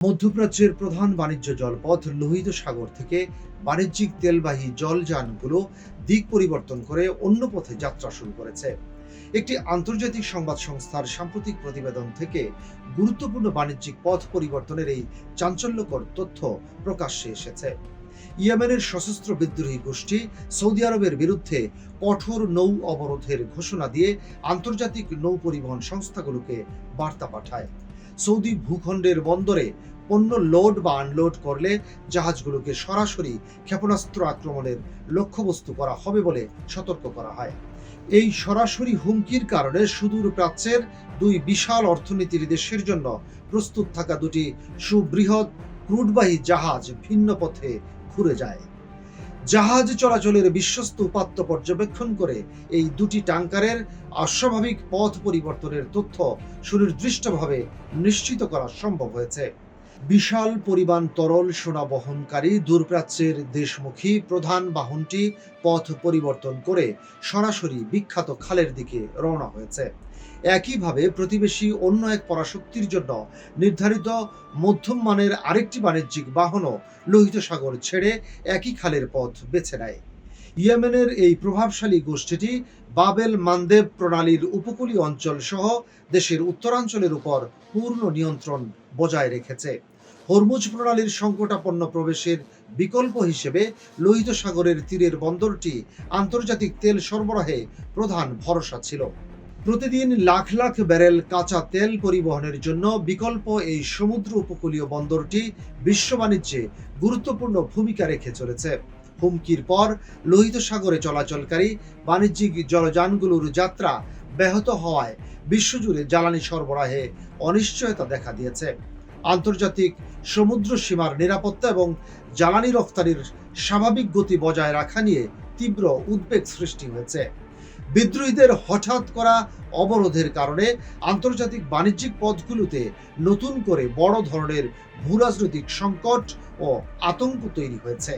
মধ্যপ্রাচ্যের প্রধান বাণিজ্য জলপথ লোহিত সাগর থেকে বাণিজ্যিক তেলবাহী জলযানগুলো দিক পরিবর্তন করে অন্য পথে যাত্রা শুরু করেছে। একটি আন্তর্জাতিক সংবাদ সংস্থার সাম্প্রতিক প্রতিবেদন থেকে গুরুত্বপূর্ণ বাণিজ্যিক পথ পরিবর্তনের এই চাঞ্চল্যকর তথ্য প্রকাশ্যে এসেছে। ইয়েমেনের সশস্ত্র বিদ্রোহী গোষ্ঠী সৌদি আরবের বিরুদ্ধে কঠোর নৌ অবরোধের ঘোষণা দিয়ে আন্তর্জাতিক নৌ পরিবহন সংস্থাগুলোকে বার্তা পাঠায়। সৌদি ভূখণ্ডের বন্দরে পণ্য লোড বা আনলোড করলে জাহাজগুলোকে সরাসরি ক্ষেপণাস্ত্র আক্রমণের লক্ষ্যবস্তু করা হবে বলে সতর্ক করা হয়। এই সরাসরি হুমকির কারণে সুদূর প্রাচ্যের দুই বিশাল অর্থনীতির দেশের জন্য প্রস্তুত থাকা দুটি সুবৃহৎ ক্রুডবাহী জাহাজ ভিন্ন পথে ঘুরে যায়। জাহাজ চলাচলের বিশ্বস্ত উপাত্ত পর্যবেক্ষণ করে এই দুটি ট্যাঙ্কারের অস্বাভাবিক পথ পরিবর্তনের তথ্য সুনির্দিষ্টভাবে নিশ্চিত করা সম্ভব হয়েছে। বিশাল পরিমাণ তরল সোনা বহনকারী দূরপ্রাচ্যের দেশমুখী প্রধান বাহনটি পথ পরিবর্তন করে সরাসরি বিখ্যাত খালের দিকে রওনা হয়েছে। একইভাবে প্রতিবেশী অন্য এক পরাশক্তির জন্য নির্ধারিত মধ্যম মানের আরেকটি বাণিজ্যিক বাহনও লোহিত সাগর ছেড়ে একই খালের পথ বেছে নেয়। ইয়েমেনের এই প্রভাবশালী গোষ্ঠীটি বাবেল মানদেব প্রণালীর উপকূলীয় অঞ্চল সহ দেশের উত্তরাঞ্চলের উপর পূর্ণ নিয়ন্ত্রণ বজায় রেখেছে। হরমুজ প্রণালীর সংকটাপন্ন প্রবেশের বিকল্প হিসেবে লোহিত সাগরের তীরের বন্দরটি আন্তর্জাতিক তেল সরবরাহে প্রধান ভরসা ছিল। প্রতিদিন লাখ লাখ ব্যারেল কাঁচা তেল পরিবহনের জন্য বিকল্প এই সমুদ্র উপকূলীয় বন্দরটি বিশ্ব বাণিজ্যে গুরুত্বপূর্ণ ভূমিকা রেখে চলেছে। হুমকির পর লোহিত সাগরে চলাচলকারী বাণিজ্যিক জলযানগুলোর যাত্রা ব্যাহত হওয়ায় বিশ্বজুড়ে জ্বালানি সরবরাহে অনিশ্চয়তা দেখা দিয়েছে। আন্তর্জাতিক সমুদ্র সীমার নিরাপত্তা এবং জ্বালানি রফতানির স্বাভাবিক গতি বজায় রাখা নিয়ে তীব্র উদ্বেগ সৃষ্টি হয়েছে। বিদ্রোহীদের হঠাৎ করা অবরোধের কারণে আন্তর্জাতিক বাণিজ্যিক পথগুলোতে নতুন করে বড় ধরনের ভূরাজনৈতিক সংকট ও আতঙ্ক তৈরি হয়েছে।